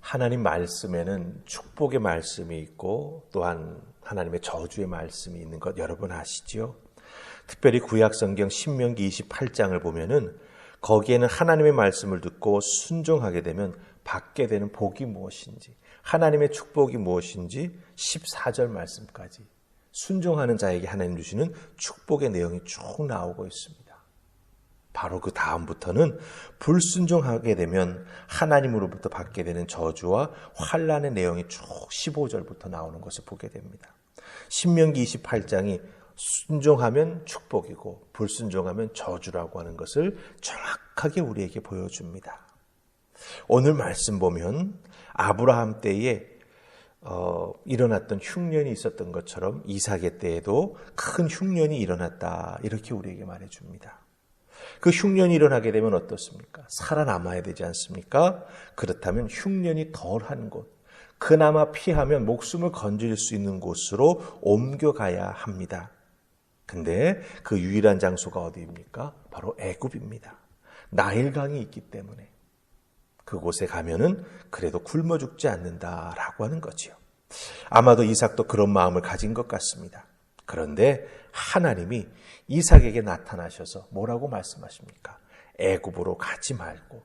하나님 말씀에는 축복의 말씀이 있고 또한 하나님의 저주의 말씀이 있는 것 여러분 아시죠? 특별히 구약성경 신명기 28장을 보면은 거기에는 하나님의 말씀을 듣고 순종하게 되면 받게 되는 복이 무엇인지, 하나님의 축복이 무엇인지 14절 말씀까지 순종하는 자에게 하나님 주시는 축복의 내용이 쭉 나오고 있습니다. 바로 그 다음부터는 불순종하게 되면 하나님으로부터 받게 되는 저주와 환난의 내용이 쭉 15절부터 나오는 것을 보게 됩니다. 신명기 28장이 순종하면 축복이고 불순종하면 저주라고 하는 것을 정확하게 우리에게 보여줍니다. 오늘 말씀 보면 아브라함 때에 일어났던 흉년이 있었던 것처럼 이삭의 때에도 큰 흉년이 일어났다, 이렇게 우리에게 말해줍니다. 그 흉년이 일어나게 되면 어떻습니까? 살아남아야 되지 않습니까? 그렇다면 흉년이 덜한 곳, 그나마 피하면 목숨을 건질 수 있는 곳으로 옮겨가야 합니다. 근데 그 유일한 장소가 어디입니까? 바로 애굽입니다. 나일강이 있기 때문에 그곳에 가면은 그래도 굶어 죽지 않는다라고 하는 거지요. 아마도 이삭도 그런 마음을 가진 것 같습니다. 그런데 하나님이 이삭에게 나타나셔서 뭐라고 말씀하십니까? 애굽으로 가지 말고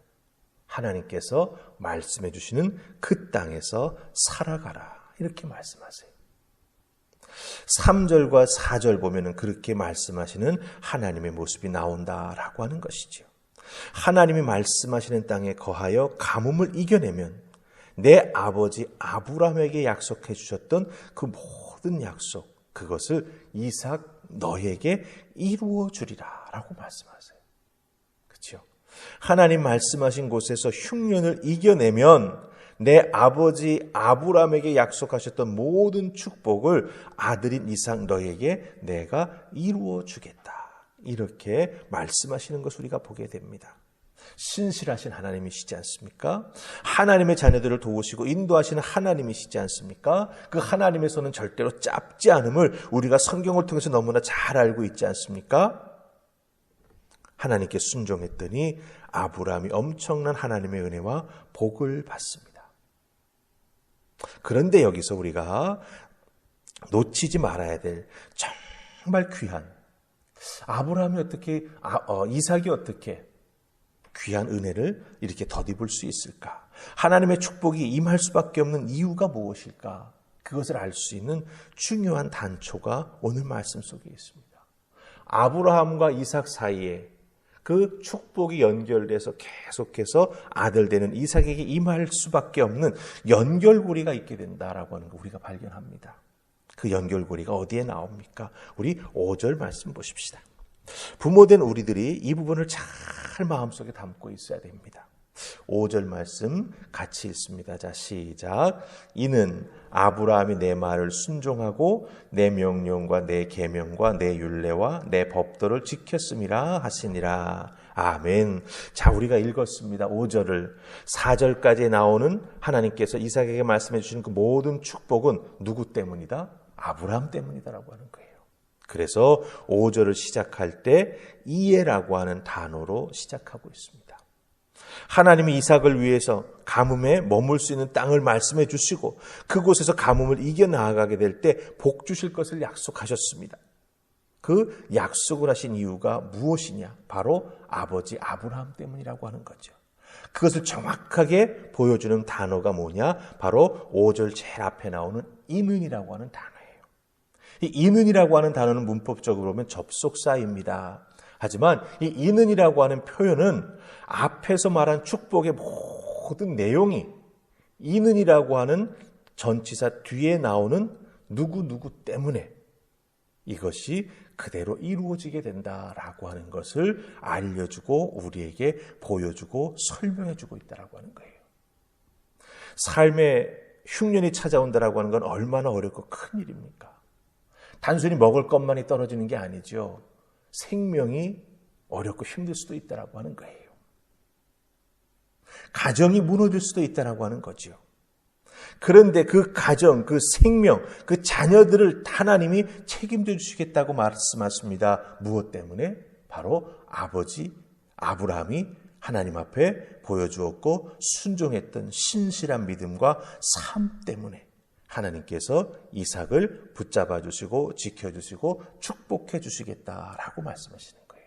하나님께서 말씀해 주시는 그 땅에서 살아가라, 이렇게 말씀하세요. 3절과 4절 보면은 그렇게 말씀하시는 하나님의 모습이 나온다라고 하는 것이죠. 하나님이 말씀하시는 땅에 거하여 가뭄을 이겨내면 내 아버지 아브라함에게 약속해 주셨던 그 모든 약속, 그것을 이삭 너에게 이루어 주리라 라고 말씀하세요. 그렇죠? 하나님 말씀하신 곳에서 흉년을 이겨내면 내 아버지 아브라함에게 약속하셨던 모든 축복을 아들인 이삭 너에게 내가 이루어 주겠다, 이렇게 말씀하시는 것을 우리가 보게 됩니다. 신실하신 하나님이시지 않습니까? 하나님의 자녀들을 도우시고 인도하시는 하나님이시지 않습니까? 그 하나님의 손은 절대로 짧지 않음을 우리가 성경을 통해서 너무나 잘 알고 있지 않습니까? 하나님께 순종했더니 아브라함이 엄청난 하나님의 은혜와 복을 받습니다. 그런데 여기서 우리가 놓치지 말아야 될 정말 귀한, 아브라함이 어떻게, 이삭이 어떻게 귀한 은혜를 이렇게 덧입을 수 있을까? 하나님의 축복이 임할 수밖에 없는 이유가 무엇일까? 그것을 알 수 있는 중요한 단초가 오늘 말씀 속에 있습니다. 아브라함과 이삭 사이에 그 축복이 연결돼서 계속해서 아들 되는 이삭에게 임할 수밖에 없는 연결고리가 있게 된다라고 하는 거 우리가 발견합니다. 그 연결고리가 어디에 나옵니까? 우리 5절 말씀 보십시다. 부모된 우리들이 이 부분을 잘 마음속에 담고 있어야 됩니다. 5절 말씀 같이 읽습니다. 자, 시작. 이는 아브라함이 내 말을 순종하고 내 명령과 내 계명과 내 율례와 내 법도를 지켰음이라 하시니라. 아멘. 자, 우리가 읽었습니다. 5절을. 4절까지 나오는 하나님께서 이삭에게 말씀해 주시는 그 모든 축복은 누구 때문이다? 아브라함 때문이다라고 하는 거예요. 그래서 5절을 시작할 때 이해라고 하는 단어로 시작하고 있습니다. 하나님이 이삭을 위해서 가뭄에 머물 수 있는 땅을 말씀해 주시고 그곳에서 가뭄을 이겨나가게 될 때 복 주실 것을 약속하셨습니다. 그 약속을 하신 이유가 무엇이냐? 바로 아버지 아브라함 때문이라고 하는 거죠. 그것을 정확하게 보여주는 단어가 뭐냐? 바로 5절 제일 앞에 나오는 이는이라고 하는 단어예요. 이 이는이라고 하는 단어는 문법적으로 보면 접속사입니다. 하지만 이 이는이라고 하는 표현은 앞에서 말한 축복의 모든 내용이 이는이라고 하는 전치사 뒤에 나오는 누구 때문에 이것이 그대로 이루어지게 된다라고 하는 것을 알려주고 우리에게 보여주고 설명해주고 있다라고 하는 거예요. 삶에 흉년이 찾아온다라고 하는 건 얼마나 어렵고 큰 일입니까? 단순히 먹을 것만이 떨어지는 게 아니죠. 생명이 어렵고 힘들 수도 있다라고 하는 거예요. 가정이 무너질 수도 있다라고 하는 거죠. 그런데 그 가정, 그 생명, 그 자녀들을 하나님이 책임져 주시겠다고 말씀하십니다. 무엇 때문에? 바로 아버지 아브라함이 하나님 앞에 보여주었고 순종했던 신실한 믿음과 삶 때문에 하나님께서 이삭을 붙잡아 주시고 지켜주시고 축복해 주시겠다라고 말씀하시는 거예요.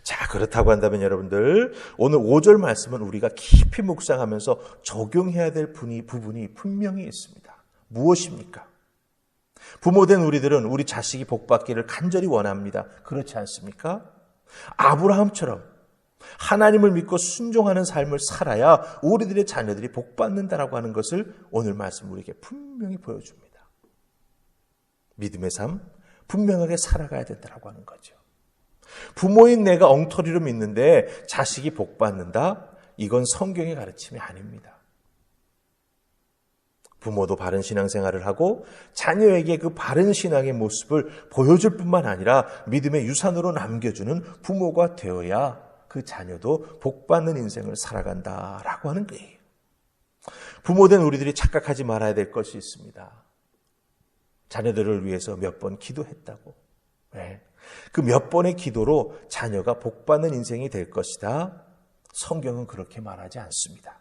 자, 그렇다고 한다면 여러분들, 오늘 5절 말씀은 우리가 깊이 묵상하면서 적용해야 될 부분이 분명히 있습니다. 무엇입니까? 부모된 우리들은 우리 자식이 복받기를 간절히 원합니다. 그렇지 않습니까? 아브라함처럼 하나님을 믿고 순종하는 삶을 살아야 우리들의 자녀들이 복받는다라고 하는 것을 오늘 말씀 우리에게 분명히 보여줍니다. 믿음의 삶 분명하게 살아가야 된다라고 하는 거죠. 부모인 내가 엉터리로 믿는데 자식이 복받는다? 이건 성경의 가르침이 아닙니다. 부모도 바른 신앙생활을 하고 자녀에게 그 바른 신앙의 모습을 보여줄 뿐만 아니라 믿음의 유산으로 남겨주는 부모가 되어야 그 자녀도 복받는 인생을 살아간다라고 하는 거예요. 부모된 우리들이 착각하지 말아야 될 것이 있습니다. 자녀들을 위해서 몇 번 기도했다고. 네. 그 몇 번의 기도로 자녀가 복받는 인생이 될 것이다. 성경은 그렇게 말하지 않습니다.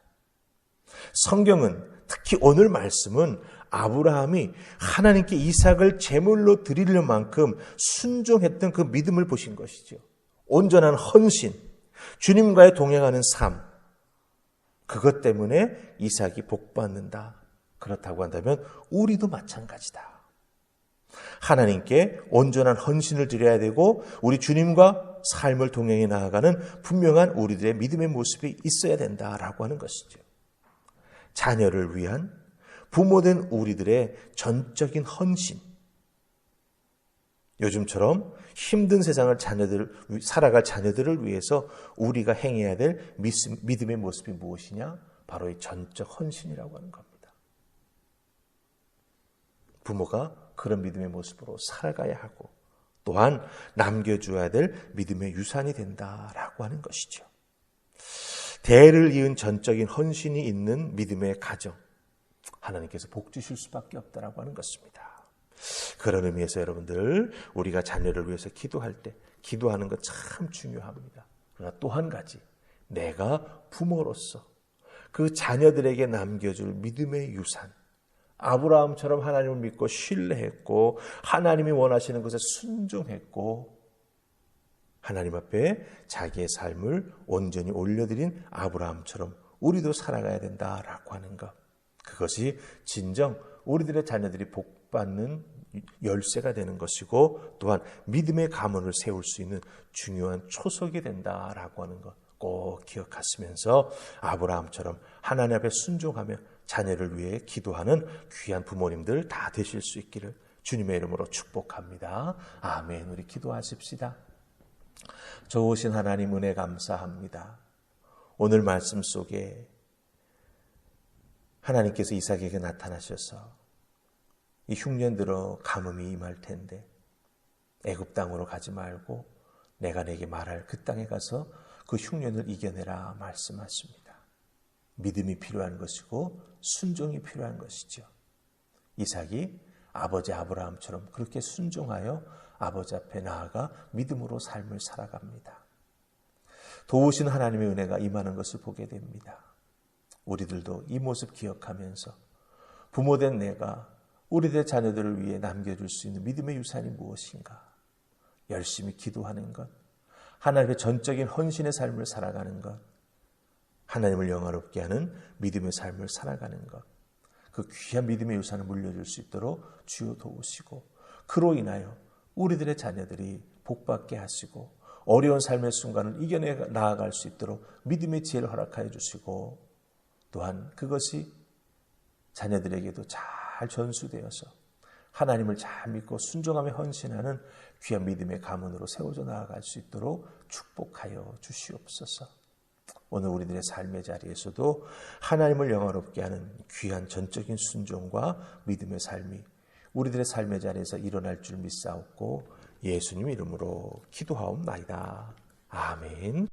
성경은 특히 오늘 말씀은 아브라함이 하나님께 이삭을 제물로 드릴 만큼 순종했던 그 믿음을 보신 것이죠. 온전한 헌신, 주님과의 동행하는 삶, 그것 때문에 이삭이 복받는다. 그렇다고 한다면 우리도 마찬가지다. 하나님께 온전한 헌신을 드려야 되고 우리 주님과 삶을 동행해 나아가는 분명한 우리들의 믿음의 모습이 있어야 된다라고 하는 것이죠. 자녀를 위한 부모된 우리들의 전적인 헌신. 요즘처럼 힘든 세상을 살아갈 자녀들을 위해서 우리가 행해야 될 믿음의 모습이 무엇이냐? 바로 이 전적 헌신이라고 하는 겁니다. 부모가 그런 믿음의 모습으로 살아가야 하고 또한 남겨줘야 될 믿음의 유산이 된다라고 하는 것이죠. 대를 이은 전적인 헌신이 있는 믿음의 가정, 하나님께서 복 주실 수밖에 없다라고 하는 것입니다. 그런 의미에서 여러분들, 우리가 자녀를 위해서 기도할 때 기도하는 것 참 중요합니다. 그러나 또 한 가지, 내가 부모로서 그 자녀들에게 남겨줄 믿음의 유산, 아브라함처럼 하나님을 믿고 신뢰했고 하나님이 원하시는 것에 순종했고 하나님 앞에 자기의 삶을 온전히 올려드린 아브라함처럼 우리도 살아가야 된다라고 하는 것, 그것이 진정 우리들의 자녀들이 복받는 열쇠가 되는 것이고 또한 믿음의 가문을 세울 수 있는 중요한 초석이 된다라고 하는 것 꼭 기억하시면서 아브라함처럼 하나님 앞에 순종하며 자녀를 위해 기도하는 귀한 부모님들 다 되실 수 있기를 주님의 이름으로 축복합니다. 아멘. 우리 기도하십시다. 좋으신 하나님 은혜 감사합니다. 오늘 말씀 속에 하나님께서 이삭에게 나타나셔서 이 흉년 들어 가뭄이 임할 텐데 애굽 땅으로 가지 말고 내가 내게 말할 그 땅에 가서 그 흉년을 이겨내라 말씀하십니다. 믿음이 필요한 것이고 순종이 필요한 것이죠. 이삭이 아버지 아브라함처럼 그렇게 순종하여 아버지 앞에 나아가 믿음으로 삶을 살아갑니다. 도우신 하나님의 은혜가 임하는 것을 보게 됩니다. 우리들도 이 모습 기억하면서 부모된 내가 우리들의 자녀들을 위해 남겨줄 수 있는 믿음의 유산이 무엇인가? 열심히 기도하는 것, 하나님의 전적인 헌신의 삶을 살아가는 것, 하나님을 영화롭게 하는 믿음의 삶을 살아가는 것, 그 귀한 믿음의 유산을 물려줄 수 있도록 주여 도우시고 그로 인하여 우리들의 자녀들이 복받게 하시고 어려운 삶의 순간을 이겨내 나아갈 수 있도록 믿음의 지혜를 허락하여 주시고 또한 그것이 자녀들에게도 잘 전수되어서 하나님을 잘 믿고 순종하며 헌신하는 귀한 믿음의 가문으로 세워져 나아갈 수 있도록 축복하여 주시옵소서. 오늘 우리들의 삶의 자리에서도 하나님을 영화롭게 하는 귀한 전적인 순종과 믿음의 삶이 우리들의 삶의 자리에서 일어날 줄 믿사옵고 예수님 이름으로 기도하옵나이다. 아멘.